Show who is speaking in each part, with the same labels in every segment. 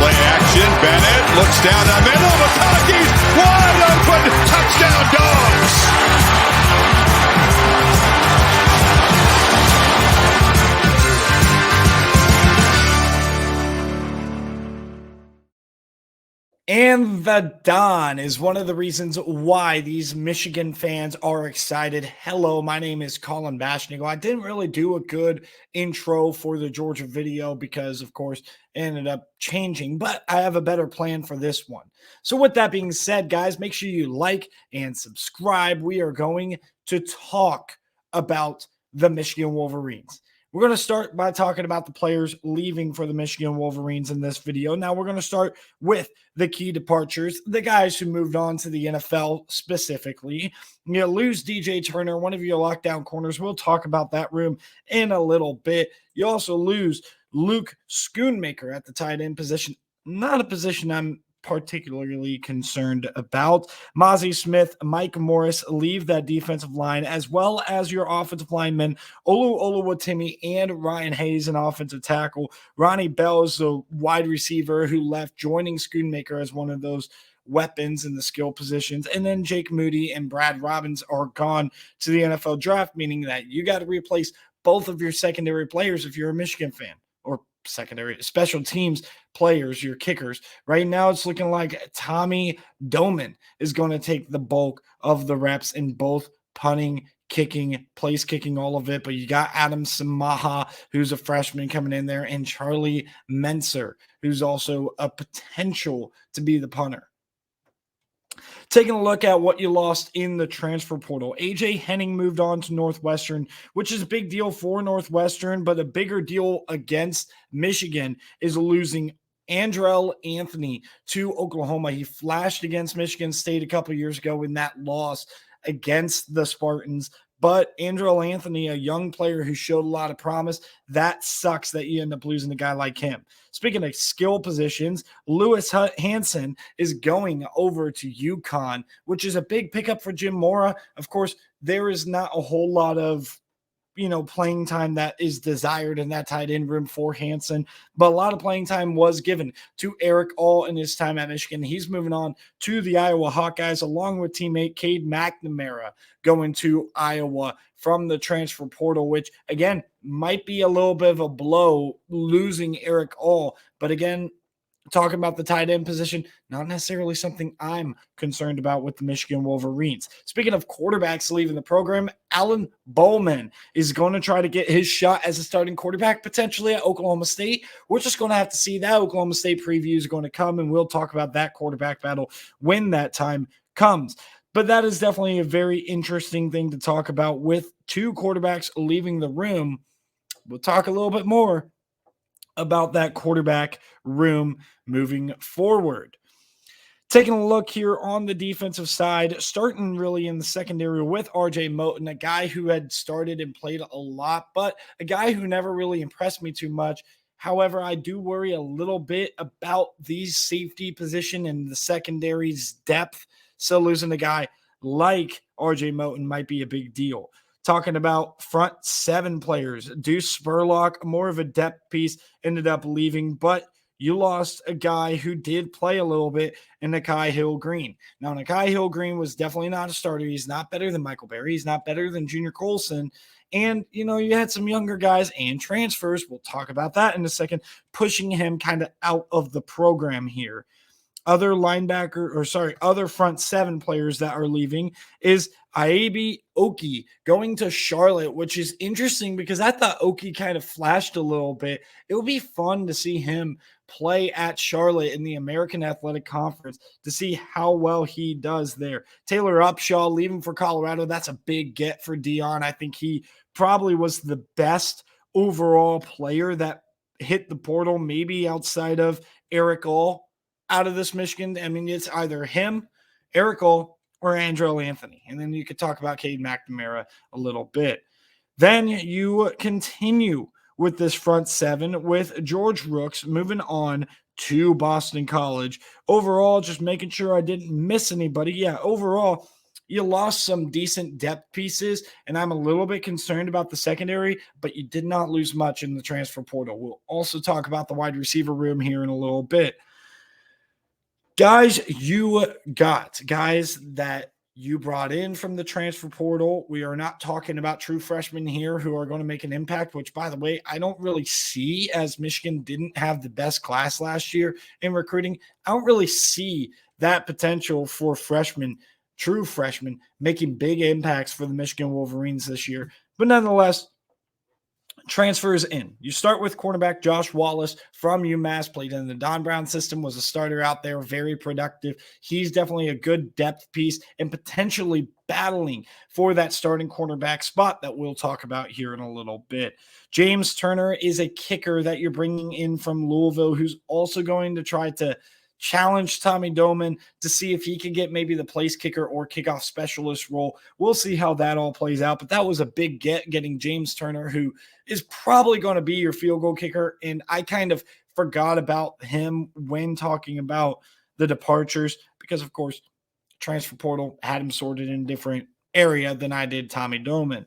Speaker 1: Play action. Bennett looks down the middle. Mataki's wide open. Touchdown, Dogs.
Speaker 2: And the Don is one of the reasons why these Michigan fans are excited. Hello, my name is Colin Bashnigo. I didn't really do a good intro for the Georgia video because, of course, it ended up changing, but I have a better plan for this one. So with that being said, guys, make sure you like and subscribe. We are going to talk about the Michigan Wolverines. We're going to start by talking about the players leaving for the Michigan Wolverines in this video. Now, we're going to start with the key departures, the guys who moved on to the NFL specifically. You lose DJ Turner, one of your lockdown corners. We'll talk about that room in a little bit. You also lose Luke Schoonmaker at the tight end position. Not a position I'm particularly concerned about. Mozzie Smith, Mike Morris leave that defensive line, as well as your offensive linemen, Olu Oluwatimi and Ryan Hayes, an offensive tackle. Ronnie Bell is the wide receiver who left, joining Schoonmaker as one of those weapons in the skill positions. And then Jake Moody and Brad Robbins are gone to the NFL draft, meaning that you got to replace both of your secondary players if you're a Michigan fan, or secondary special teams players, your kickers. Right now, it's looking like Tommy Doman is going to take the bulk of the reps in both punting, kicking, place kicking, all of it. But you got Adam Samaha, who's a freshman coming in there, and Charlie Menser, who's also a potential to be the punter. Taking a look at what you lost in the transfer portal. A.J. Henning moved on to Northwestern, which is a big deal for Northwestern, but a bigger deal against Michigan is losing Andrell Anthony to Oklahoma. He flashed against Michigan State a couple years ago in that loss against the Spartans. But Andrell Anthony, a young player who showed a lot of promise, that sucks that you end up losing a guy like him. Speaking of skill positions, Lewis Hansen is going over to UConn, which is a big pickup for Jim Mora. Of course, there is not a whole lot of playing time that is desired in that tight end room for Hansen, but a lot of playing time was given to Eric All in his time at Michigan. He's moving on to the Iowa Hawkeyes, along with teammate Cade McNamara going to Iowa from the transfer portal, which again might be a little bit of a blow losing Eric All, but again, talking about the tight end position, not necessarily something I'm concerned about with the Michigan Wolverines. Speaking of quarterbacks leaving the program, Alan Bowman is going to try to get his shot as a starting quarterback potentially at Oklahoma State. We're just going to have to see that. Oklahoma State preview is going to come, and we'll talk about that quarterback battle when that time comes. But that is definitely a very interesting thing to talk about with two quarterbacks leaving the room. We'll talk a little bit more about that quarterback room moving forward. Taking a look here on the defensive side, starting really in the secondary with RJ Moten, a guy who had started and played a lot, but a guy who never really impressed me too much. However, I do worry a little bit about the safety position and the secondary's depth. So losing a guy like RJ Moten might be a big deal. Talking about front seven players, Deuce Spurlock, more of a depth piece, ended up leaving, but you lost a guy who did play a little bit in Nakai Hill-Green. Now, Nakai Hill-Green was definitely not a starter. He's not better than Michael Berry. He's not better than Junior Colson. And, you had some younger guys and transfers. We'll talk about that in a second, pushing him kind of out of the program here. Other front seven players that are leaving is Iabi Oki going to Charlotte, which is interesting because I thought Oki kind of flashed a little bit. It would be fun to see him play at Charlotte in the American Athletic Conference to see how well he does there. Taylor Upshaw leaving for Colorado. That's a big get for Dion. I think he probably was the best overall player that hit the portal, maybe outside of Eric All. Out of this Michigan, I mean, it's either him, Eric All, or Andrell Anthony. And then you could talk about Cade McNamara a little bit. Then you continue with this front seven with George Rooks moving on to Boston College. Overall, just making sure I didn't miss anybody. Yeah, overall, You lost some decent depth pieces, and I'm a little bit concerned about the secondary, but you did not lose much in the transfer portal. We'll also talk about the wide receiver room here in a little bit. Guys, you got guys that you brought in from the transfer portal. We are not talking about true freshmen here who are going to make an impact, which, by the way, I don't really see, as Michigan didn't have the best class last year in recruiting. I don't really see that potential for freshmen, true freshmen, making big impacts for the Michigan Wolverines this year. But nonetheless, transfers in. You start with cornerback Josh Wallace from UMass, played in the Don Brown system, was a starter out there, very productive. He's definitely a good depth piece and potentially battling for that starting cornerback spot that we'll talk about here in a little bit. James Turner is a kicker that you're bringing in from Louisville, who's also going to try to challenge Tommy Doman to see if he can get maybe the place kicker or kickoff specialist role. We'll see how that all plays out, but that was a big getting James Turner, who is probably going to be your field goal kicker. And I kind of forgot about him when talking about the departures because, of course, transfer portal had him sorted in a different area than I did Tommy Doman.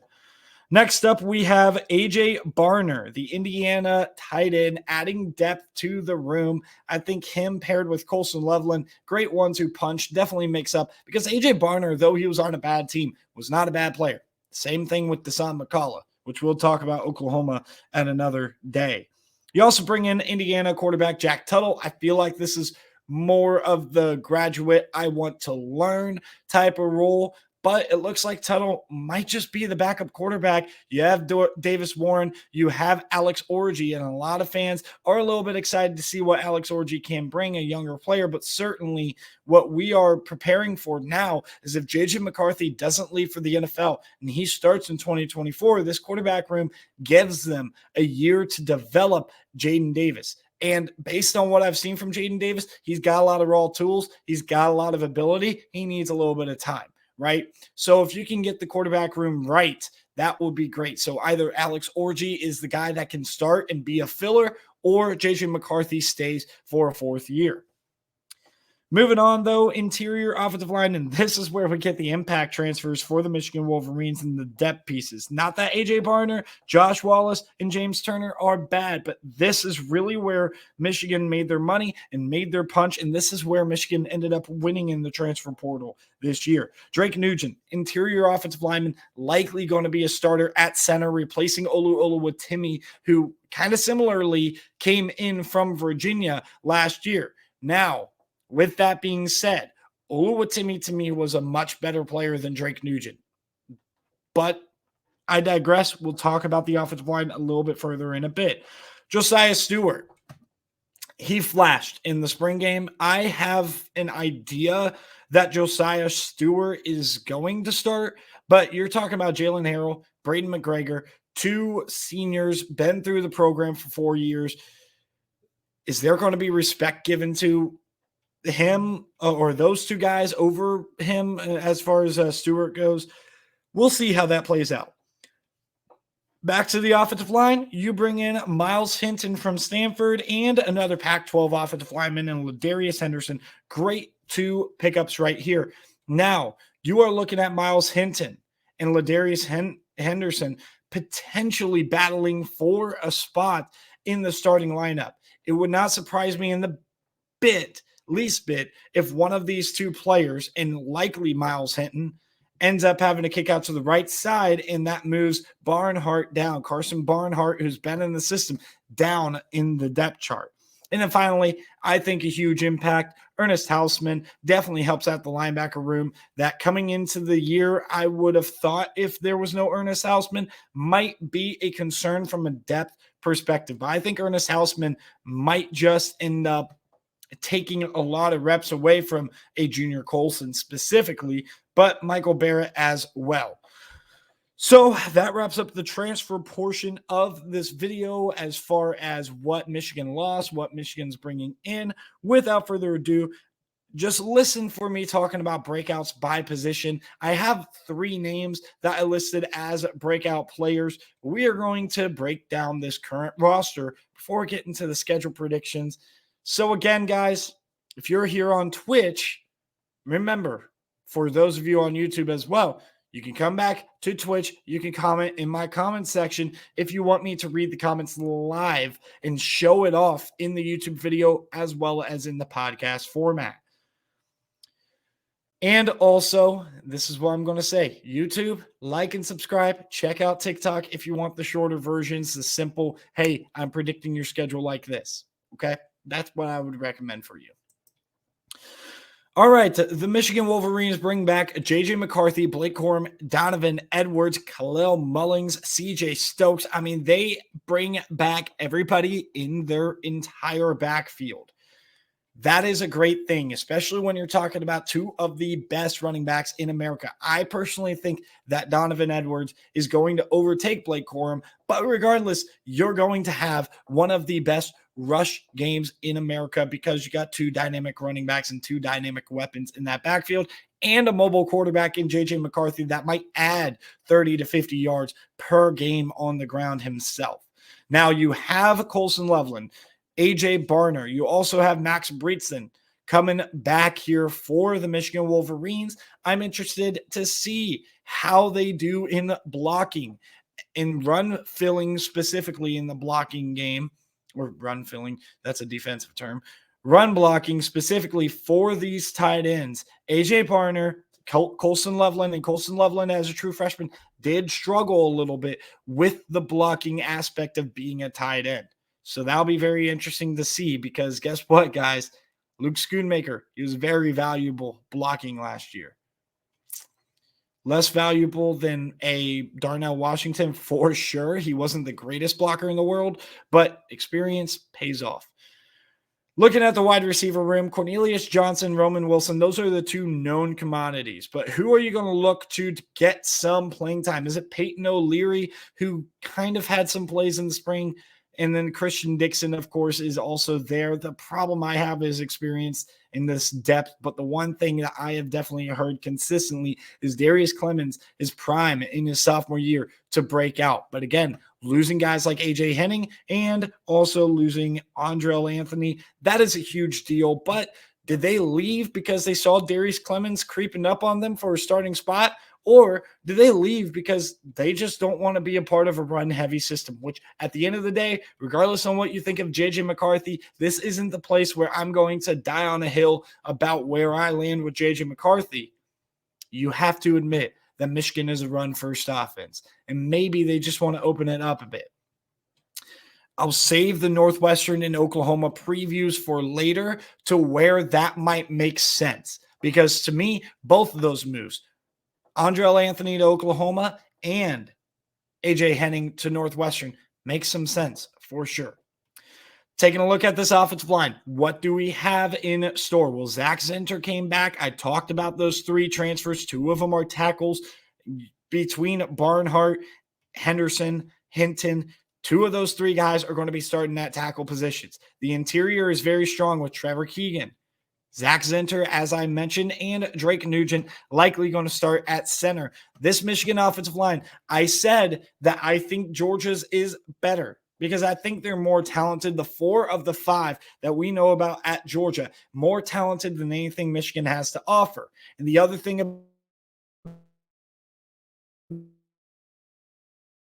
Speaker 2: Next up, we have A.J. Barner, the Indiana tight end, adding depth to the room. I think him paired with Colson Loveland, great one-two punch, definitely makes up because A.J. Barner, though he was on a bad team, was not a bad player. Same thing with Deshaun McCullough, which we'll talk about Oklahoma at another day. You also bring in Indiana quarterback Jack Tuttle. I feel like this is more of the graduate I want to learn type of role, but it looks like Tuttle might just be the backup quarterback. You have Davis Warren, you have Alex Orji, and a lot of fans are a little bit excited to see what Alex Orji can bring, a younger player, but certainly what we are preparing for now is if J.J. McCarthy doesn't leave for the NFL and he starts in 2024, this quarterback room gives them a year to develop Jaden Davis. And based on what I've seen from Jaden Davis, he's got a lot of raw tools. He's got a lot of ability. He needs a little bit of time. Right? So if you can get the quarterback room right, that would be great. So either Alex Orji is the guy that can start and be a filler, or JJ McCarthy stays for a fourth year. Moving on, though, interior offensive line, and this is where we get the impact transfers for the Michigan Wolverines and the depth pieces. Not that A.J. Barner, Josh Wallace, and James Turner are bad, but this is really where Michigan made their money and made their punch, and this is where Michigan ended up winning in the transfer portal this year. Drake Nugent, interior offensive lineman, likely going to be a starter at center, replacing Olu Oluwatimi, who kind of similarly came in from Virginia last year. Now, with that being said, Oluwatimi to me was a much better player than Drake Nugent. But I digress. We'll talk about the offensive line a little bit further in a bit. Josiah Stewart, he flashed in the spring game. I have an idea that Josiah Stewart is going to start, but you're talking about Jalen Harrell, Braden McGregor, two seniors, been through the program for 4 years. Is there going to be respect given to him or those two guys over him as far as Stewart goes? We'll see how that plays out. Back to the offensive line, you bring in Miles Hinton from Stanford and another Pac-12 offensive lineman in Ladarius Henderson. Great two pickups right here. Now, you are looking at Miles Hinton and Ladarius Henderson potentially battling for a spot in the starting lineup. It would not surprise me in the least bit if one of these two players, and likely Miles Hinton, ends up having to kick out to the right side, and that moves Barnhart down. Carson Barnhart, who's been in the system, down in the depth chart. And then finally, I think a huge impact, Ernest Hausman definitely helps out the linebacker room. That coming into the year, I would have thought if there was no Ernest Hausman, might be a concern from a depth perspective. But I think Ernest Hausman might just end up taking a lot of reps away from a Junior Colson specifically, but Michael Barrett as well. So that wraps up the transfer portion of this video as far as what Michigan lost, what Michigan's bringing in. Without further ado, just listen for me talking about breakouts by position. I have 3 names that I listed as breakout players. We are going to break down this current roster before getting to the schedule predictions. So again, guys, if you're here on Twitch, remember, for those of you on YouTube as well, you can come back to Twitch. You can comment in my comment section if you want me to read the comments live and show it off in the YouTube video as well as in the podcast format. And also, this is what I'm going to say. YouTube, like and subscribe. Check out TikTok if you want the shorter versions, the simple, hey, I'm predicting your schedule like this. Okay? That's what I would recommend for you. All right, the Michigan Wolverines bring back J.J. McCarthy, Blake Corum, Donovan Edwards, Khalil Mullings, C.J. Stokes. I mean, they bring back everybody in their entire backfield. That is a great thing, especially when you're talking about two of the best running backs in America. I personally think that Donovan Edwards is going to overtake Blake Corum, but regardless, you're going to have one of the best rush games in America because you got two dynamic running backs and two dynamic weapons in that backfield and a mobile quarterback in J.J. McCarthy that might add 30 to 50 yards per game on the ground himself. Now you have Colson Loveland, AJ Barner. You also have Max Breitson coming back here for the Michigan Wolverines. I'm interested to see how they do in blocking, in run filling, specifically in the blocking game, or run filling. That's a defensive term. Run blocking specifically for these tight ends. AJ Barner, Colson Loveland, and Colson Loveland as a true freshman did struggle a little bit with the blocking aspect of being a tight end. So that'll be very interesting to see because guess what, guys? Luke Schoonmaker, he was very valuable blocking last year. Less valuable than a Darnell Washington for sure. He wasn't the greatest blocker in the world, but experience pays off. Looking at the wide receiver room, Cornelius Johnson, Roman Wilson, those are the two known commodities. But who are you going to look to get some playing time? Is it Peyton O'Leary, who kind of had some plays in the spring? And then Christian Dixon, of course, is also there. The problem I have is experience in this depth. But the one thing that I have definitely heard consistently is Darius Clemens is prime in his sophomore year to break out. But again, losing guys like AJ Henning and also losing Andrell Anthony, that is a huge deal. But did they leave because they saw Darius Clemens creeping up on them for a starting spot? Or do they leave because they just don't want to be a part of a run-heavy system, which at the end of the day, regardless on what you think of J.J. McCarthy, this isn't the place where I'm going to die on a hill about where I land with J.J. McCarthy. You have to admit that Michigan is a run-first offense, and maybe they just want to open it up a bit. I'll save the Northwestern and Oklahoma previews for later to where that might make sense, because to me, both of those moves, Andrell Anthony to Oklahoma and AJ Henning to Northwestern, makes some sense for sure. Taking a look at this offensive line, what do we have in store? Well, Zach Zinter came back. I talked about those three transfers. Two of them are tackles between Barnhart, Henderson, Hinton. Two of those three guys are going to be starting at tackle positions. The interior is very strong with Trevor Keegan, Zach Zinter, as I mentioned, and Drake Nugent likely going to start at center. This Michigan offensive line, I said that I think Georgia's is better because I think they're more talented. The 4 of the 5 that we know about at Georgia, more talented than anything Michigan has to offer. And the other thing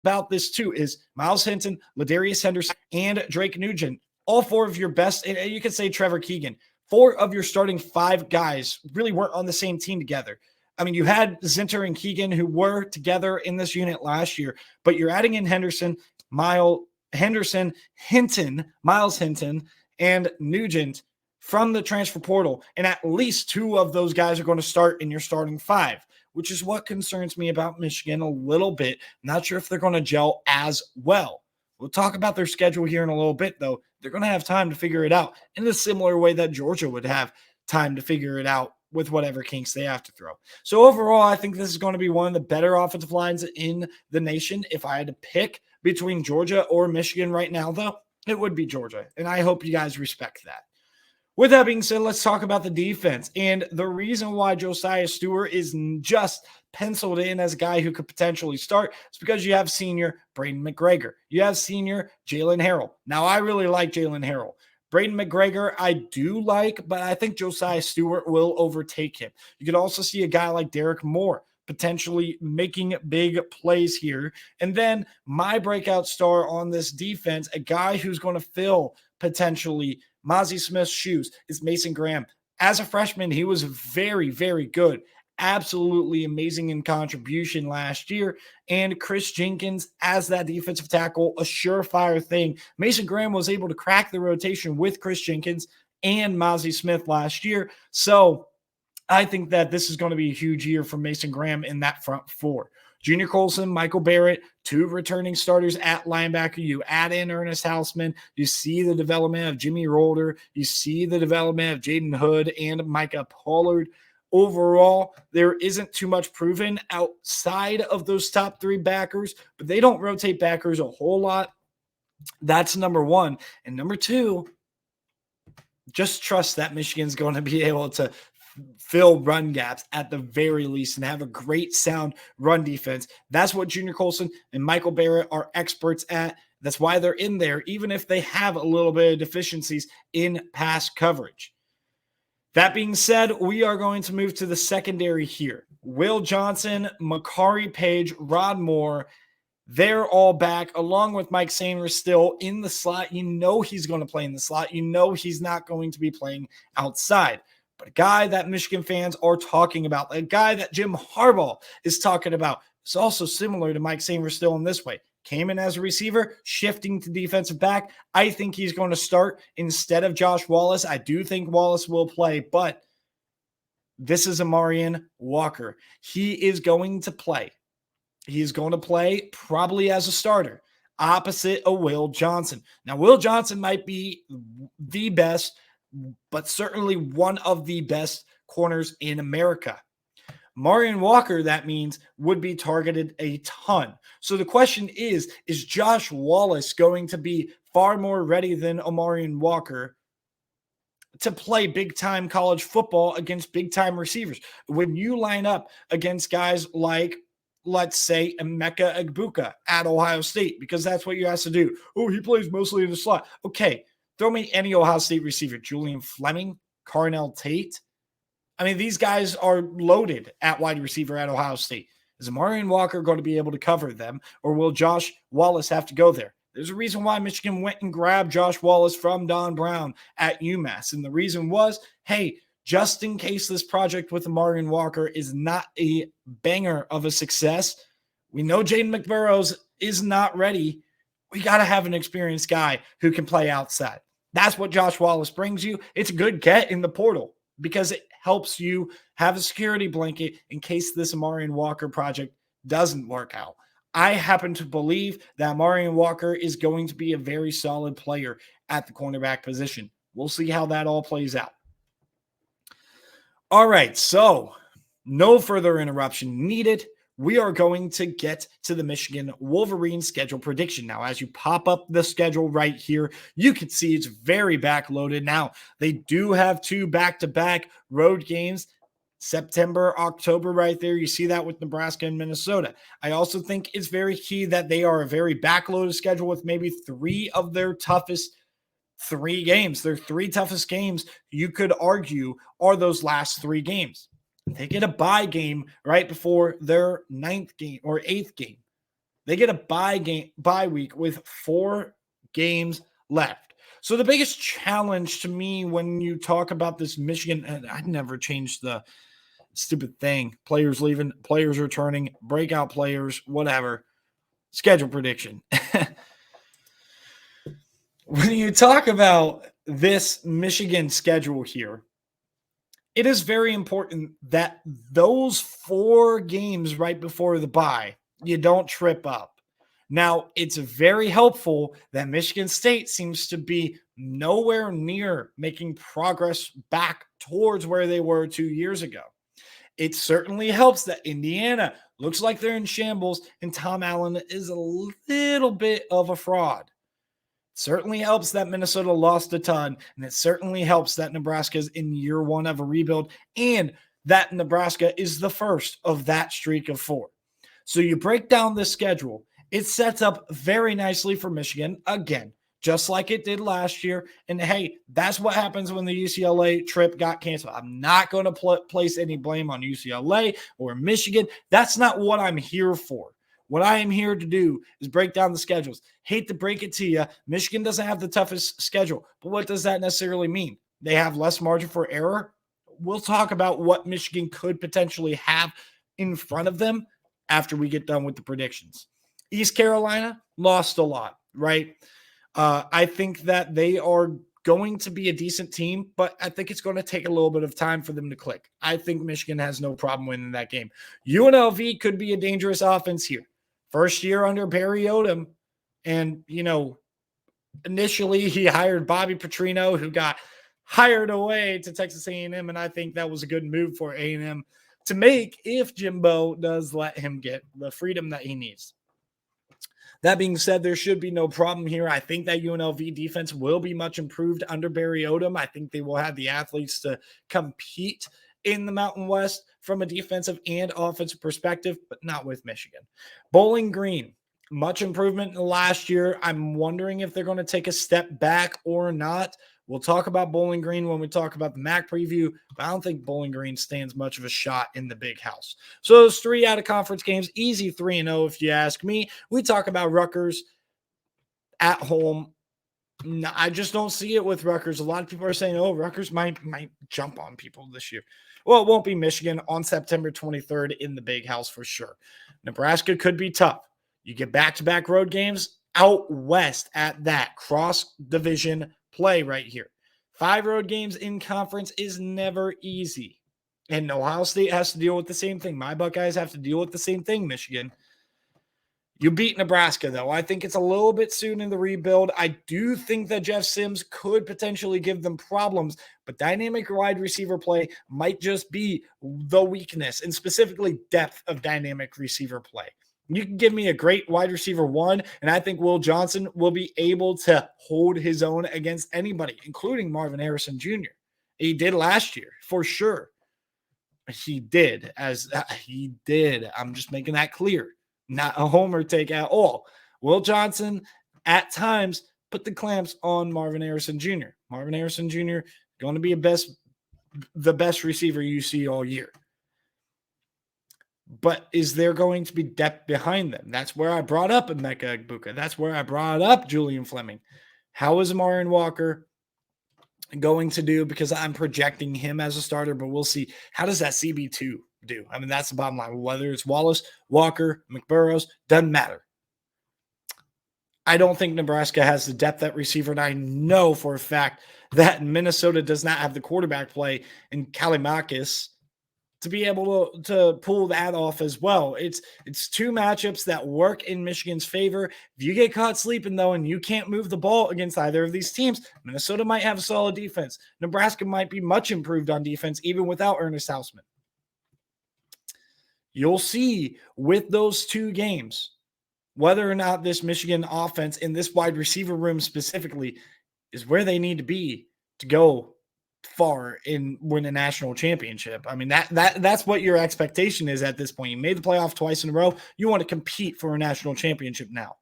Speaker 2: about this too is Miles Hinton, Ladarius Henderson, and Drake Nugent. All 4 of your best, and you could say Trevor Keegan, 4 of your starting 5 guys really weren't on the same team together. I mean, you had Zinter and Keegan who were together in this unit last year, but you're adding in Henderson, Miles Hinton, and Nugent from the transfer portal. And at least 2 of those guys are going to start in your starting 5, which is what concerns me about Michigan a little bit. Not sure if they're going to gel as well. We'll talk about their schedule here in a little bit, though. They're going to have time to figure it out in a similar way that Georgia would have time to figure it out with whatever kinks they have to throw. So overall, I think this is going to be one of the better offensive lines in the nation. If I had to pick between Georgia or Michigan right now, though, it would be Georgia. And I hope you guys respect that. With that being said, let's talk about the defense. And the reason why Josiah Stewart is just penciled in as a guy who could potentially start is because you have senior Braden McGregor. You have senior Jalen Harrell. Now, I really like Jalen Harrell. Braden McGregor, I do like, but I think Josiah Stewart will overtake him. You could also see a guy like Derek Moore potentially making big plays here. And then my breakout star on this defense, a guy who's going to fill potentially Mozzie Smith's shoes, is Mason Graham. As a freshman, he was very, very good. Absolutely amazing in contribution last year. And Chris Jenkins as that defensive tackle, a surefire thing. Mason Graham was able to crack the rotation with Chris Jenkins and Mozzie Smith last year. So I think that this is going to be a huge year for Mason Graham in that front four. Junior Colson, Michael Barrett, two returning starters at linebacker. You add in Ernest Hausman. You see the development of Jimmy Rolder. You see the development of Jaden Hood and Micah Pollard. Overall, there isn't too much proven outside of those top three backers, but they don't rotate backers a whole lot. That's number one. And number two, just trust that Michigan's going to be able to fill run gaps at the very least and have a great sound run defense. That's what Junior Colson and Michael Barrett are experts at. That's why they're in there, even if they have a little bit of deficiencies in pass coverage. That being said, we are going to move to the secondary here. Will Johnson, Makari Page, Rod Moore, they're all back, along with Mike Sainer still in the slot. You know he's going to play in the slot. You know he's not going to be playing outside. But a guy that Michigan fans are talking about, a guy that Jim Harbaugh is talking about, is also similar to Mike Sainer still in this way. Came in as a receiver, shifting to defensive back. I think he's going to start instead of Josh Wallace. I do think Wallace will play, but this is Amarian Walker. He is going to play. He is going to play probably as a starter, opposite of Will Johnson. Now, Will Johnson might be the best, but certainly one of the best corners in America. Marion Walker, that means, would be targeted a ton. So the question is Josh Wallace going to be far more ready than Amarian Walker to play big-time college football against big-time receivers? When you line up against guys like, let's say, Emeka Egbuka at Ohio State, because that's what you have to do. Oh, he plays mostly in the slot. Okay, throw me any Ohio State receiver. Julian Fleming, Carnell Tate. I mean, these guys are loaded at wide receiver at Ohio State. Is Amarian Walker going to be able to cover them, or will Josh Wallace have to go there? There's a reason why Michigan went and grabbed Josh Wallace from Don Brown at UMass. And the reason was, hey, just in case this project with Amarian Walker is not a banger of a success, we know Jaden McBurrows is not ready. We got to have an experienced guy who can play outside. That's what Josh Wallace brings you. It's a good get in the portal because it helps you have a security blanket in case this Amarian Walker project doesn't work out. I happen to believe that Amarian Walker is going to be a very solid player at the cornerback position. We'll see how that all plays out. All right, so no further interruption needed. We are going to get to the Michigan Wolverines schedule prediction. Now, as you pop up the schedule right here, you can see it's very backloaded. Now, they do have two back-to-back road games, September, October right there. You see that with Nebraska and Minnesota. I also think it's very key that they are a very backloaded schedule with maybe three of their toughest three games. Their three toughest games, you could argue, are those last three games. They get a bye game right before their ninth game or eighth game. They get a bye week with 4 games left. So the biggest challenge to me when you talk about this Michigan, and I'd never change the stupid thing, players leaving, players returning, breakout players, whatever, schedule prediction. When you talk about this Michigan schedule here, it is very important that those 4 games right before the bye, you don't trip up. Now, it's very helpful that Michigan State seems to be nowhere near making progress back towards where they were 2 years ago. It certainly helps that Indiana looks like they're in shambles and Tom Allen is a little bit of a fraud. Certainly helps that Minnesota lost a ton, and it certainly helps that Nebraska is in year 1 of a rebuild and that Nebraska is the first of that streak of 4. So you break down this schedule, it sets up very nicely for Michigan, again, just like it did last year. And hey, that's what happens when the UCLA trip got canceled. I'm not going to place any blame on UCLA or Michigan. That's not what I'm here for. What I am here to do is break down the schedules. Hate to break it to you, Michigan doesn't have the toughest schedule, but what does that necessarily mean? They have less margin for error. We'll talk about what Michigan could potentially have in front of them after we get done with the predictions. East Carolina lost a lot, right? I think that they are going to be a decent team, but I think it's going to take a little bit of time for them to click. I think Michigan has no problem winning that game. UNLV could be a dangerous offense here. First year under Barry Odom, and, initially he hired Bobby Petrino, who got hired away to Texas A&M, and I think that was a good move for A&M to make if Jimbo does let him get the freedom that he needs. That being said, there should be no problem here. I think that UNLV defense will be much improved under Barry Odom. I think they will have the athletes to compete in the Mountain West from a defensive and offensive perspective, but not with Michigan. Bowling Green, much improvement in the last year. I'm wondering if they're going to take a step back or not. We'll talk about Bowling Green when we talk about the MAC preview, but I don't think Bowling Green stands much of a shot in the big house. So those 3 out of conference games, easy 3-0 if you ask me. We talk about Rutgers at home. No, I just don't see it with Rutgers. A lot of people are saying, oh, Rutgers might jump on people this year. Well, it won't be Michigan on September 23rd in the big house for sure. Nebraska could be tough. You get back-to-back road games out west at that cross-division play right here. 5 road games in conference is never easy. And Ohio State has to deal with the same thing. My Buckeyes have to deal with the same thing, Michigan. You beat Nebraska, though. I think it's a little bit soon in the rebuild. I do think that Jeff Sims could potentially give them problems, but dynamic wide receiver play might just be the weakness, and specifically depth of dynamic receiver play. You can give me a great wide receiver 1, and I think Will Johnson will be able to hold his own against anybody, including Marvin Harrison Jr. He did last year, for sure. He did. I'm just making that clear. Not a homer take at all. Will Johnson, at times, put the clamps on Marvin Harrison Jr. Marvin Harrison Jr. going to be the best receiver you see all year. But is there going to be depth behind them? That's where I brought up Emeka Egbuka. That's where I brought up Julian Fleming. How is Amarian Walker going to do? Because I'm projecting him as a starter, but we'll see. How does that CB2 do? I mean, that's the bottom line. Whether it's Wallace, Walker, McBurrows, doesn't matter. I don't think Nebraska has the depth at receiver, and I know for a fact that Minnesota does not have the quarterback play in Kalimakis to be able to pull that off as well. It's 2 matchups that work in Michigan's favor. If you get caught sleeping, though, and you can't move the ball against either of these teams, Minnesota might have a solid defense. Nebraska might be much improved on defense, even without Ernest Hausman. You'll see with those 2 games whether or not this Michigan offense in this wide receiver room specifically is where they need to be to go far and win a national championship. I mean, that's what your expectation is at this point. You made the playoff twice in a row. You want to compete for a national championship now.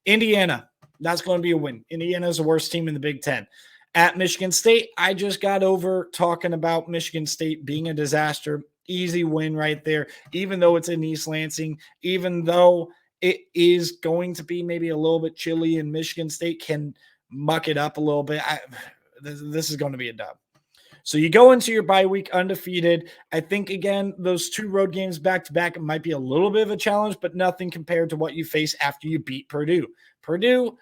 Speaker 2: Indiana, that's going to be a win. Indiana is the worst team in the Big Ten. At Michigan State, I just got over talking about Michigan State being a disaster. Easy win right there, even though it's in East Lansing, even though it is going to be maybe a little bit chilly and Michigan State can muck it up a little bit. This is going to be a dub. So you go into your bye week undefeated. I think, again, those 2 road games back-to-back might be a little bit of a challenge, but nothing compared to what you face after you beat Purdue. Purdue,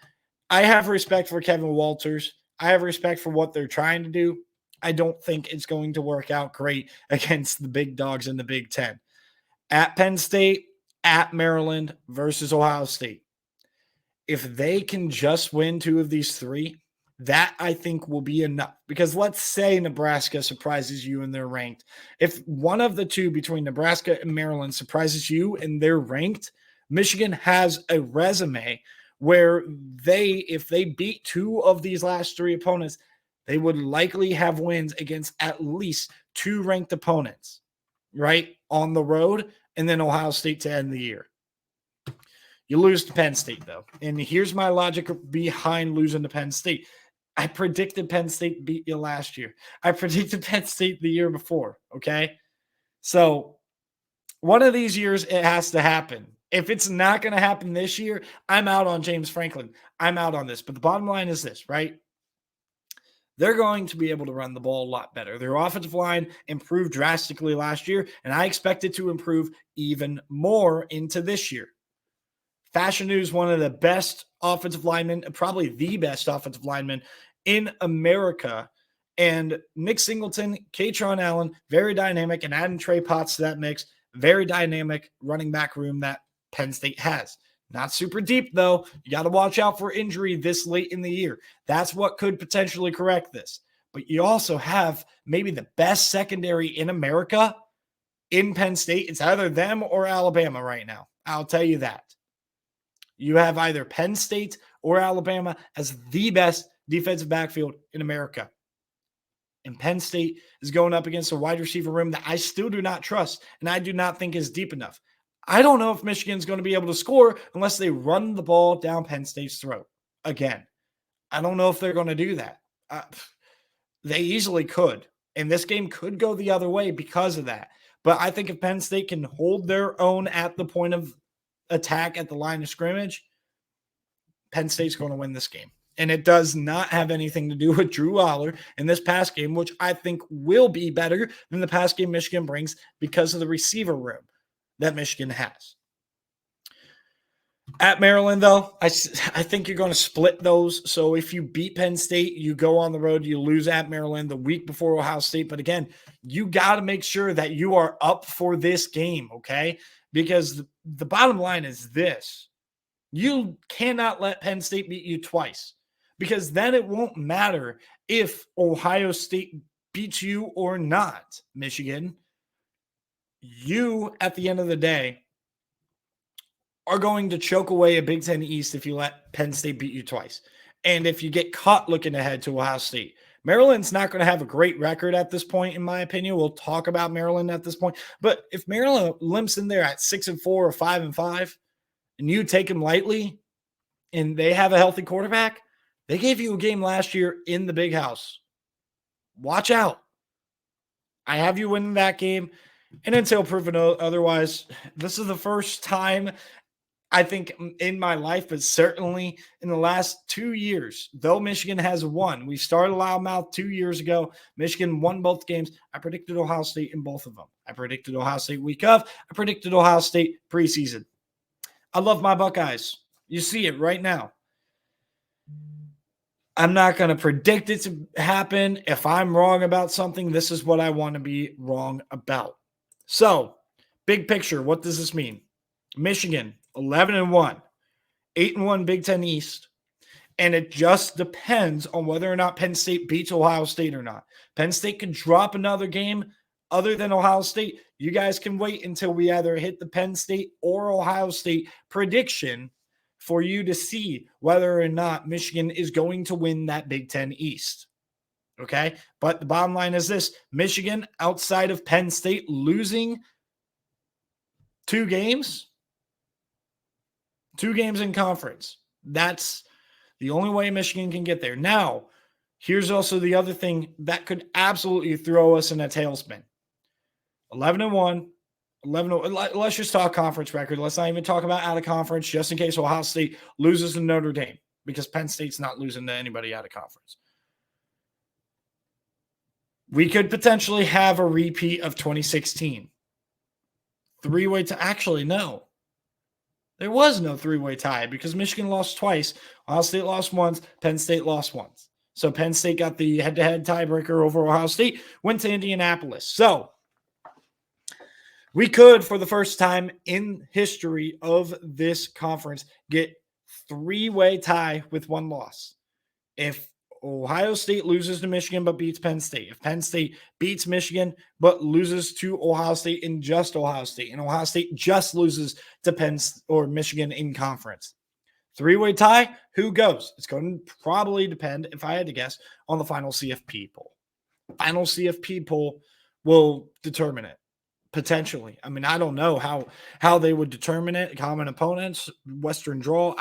Speaker 2: I have respect for Kevin Walters. I have respect for what they're trying to do. I don't think it's going to work out great against the big dogs in the Big Ten. At Penn State, at Maryland versus Ohio State. If they can just win 2 of these 3, that I think will be enough. Because let's say Nebraska surprises you and they're ranked. If one of the 2 between Nebraska and Maryland surprises you and they're ranked, Michigan has a resume where if they beat 2 of these last 3 opponents, they would likely have wins against at least 2 ranked opponents, right, on the road, and then Ohio State to end the year. You lose to Penn State, though. And here's my logic behind losing to Penn State. I predicted Penn State beat you last year. I predicted Penn State the year before, okay? So one of these years, it has to happen. If it's not going to happen this year, I'm out on James Franklin. I'm out on this. But the bottom line is this, right? They're going to be able to run the ball a lot better. Their offensive line improved drastically last year, and I expect it to improve even more into this year. Fashion News, one of the best offensive linemen, probably the best offensive lineman in America. And Nick Singleton, Katron Allen, very dynamic, and adding Trey Potts to that mix, very dynamic running back room that Penn State has. Not super deep, though. You got to watch out for injury this late in the year. That's what could potentially correct this. But you also have maybe the best secondary in America in Penn State. It's either them or Alabama right now. I'll tell you that. You have either Penn State or Alabama as the best defensive backfield in America. And Penn State is going up against a wide receiver room that I still do not trust and I do not think is deep enough. I don't know if Michigan's going to be able to score unless they run the ball down Penn State's throat again. I don't know if they're going to do that. They easily could. And this game could go the other way because of that. But I think if Penn State can hold their own at the point of attack at the line of scrimmage, Penn State's going to win this game. And it does not have anything to do with Drew Aller in this pass game, which I think will be better than the pass game Michigan brings because of the receiver room that Michigan has. At Maryland, though, I think you're going to split those. So if you beat Penn State, you go on the road, you lose at Maryland the week before Ohio State. But again, you got to make sure that you are up for this game, okay? Because the bottom line is this. You cannot let Penn State beat you twice, because then it won't matter if Ohio State beats you or not, Michigan. You, at the end of the day, are going to choke away a Big Ten East if you let Penn State beat you twice. And if you get caught looking ahead to Ohio State. Maryland's not going to have a great record at this point, in my opinion. We'll talk about Maryland at this point. But if Maryland limps in there at 6-4 or 5-5, and you take them lightly, and they have a healthy quarterback, they gave you a game last year in the Big House. Watch out. I have you winning that game. And until proven otherwise, this is the first time, I think, in my life, but certainly in the last 2 years, though Michigan has won. We started loudmouth 2 years ago. Michigan won both games. I predicted Ohio State in both of them. I predicted Ohio State week of. I predicted Ohio State preseason. I love my Buckeyes. You see it right now. I'm not going to predict it to happen. If I'm wrong about something, this is what I want to be wrong about. So, big picture, what does this mean? Michigan, 11-1, 8-1 Big Ten East, and it just depends on whether or not Penn State beats Ohio State or not. Penn State could drop another game other than Ohio State. You guys can wait until we either hit the Penn State or Ohio State prediction for you to see whether or not Michigan is going to win that Big Ten East. Okay? But the bottom line is this. Michigan, outside of Penn State, losing 2 games in conference. That's the only way Michigan can get there. Now, here's also the other thing that could absolutely throw us in a tailspin. 11-1. Let's just talk conference record. Let's not even talk about out of conference, just in case Ohio State loses to Notre Dame, because Penn State's not losing to anybody out of conference. We could potentially have a repeat of 2016. Three-way tie. Actually, no. There was no three-way tie because Michigan lost twice. Ohio State lost once. Penn State lost once. So Penn State got the head-to-head tiebreaker over Ohio State, went to Indianapolis. So we could, for the first time in history of this conference, get three-way tie with one loss. If Ohio State loses to Michigan but beats Penn State, if Penn State beats Michigan but loses to Ohio State and just Ohio State, and Ohio State just loses to Penn or Michigan in conference. Three-way tie, who goes? It's going to probably depend, if I had to guess, on the final CFP poll. Final CFP poll will determine it. Potentially. I mean, I don't know how they would determine it. Common opponents, Western draw.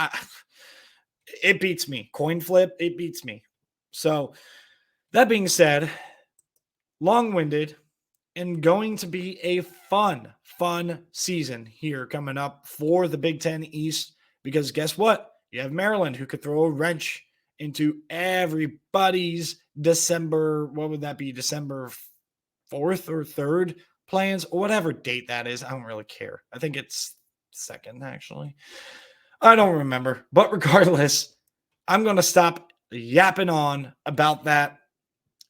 Speaker 2: It beats me. Coin flip, it beats me. So that being said, long-winded and going to be a fun season here coming up for the Big Ten East, because guess what? You have Maryland, who could throw a wrench into everybody's December, what would that be? December 4th or 3rd plans, or whatever date that is. I don't really care. I think it's 2nd, actually. I don't remember. But regardless, I'm going to stop yapping on about that.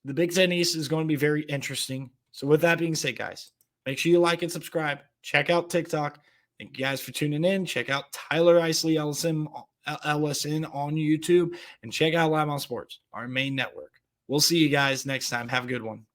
Speaker 2: The Big Ten East is going to be very interesting. So with that being said, guys, make sure you like and subscribe. Check out TikTok. Thank you guys for tuning in. Check out Tyler Isley Ellison on YouTube, and check out Live on Sports, our main network. We'll see you guys next time. Have a good one.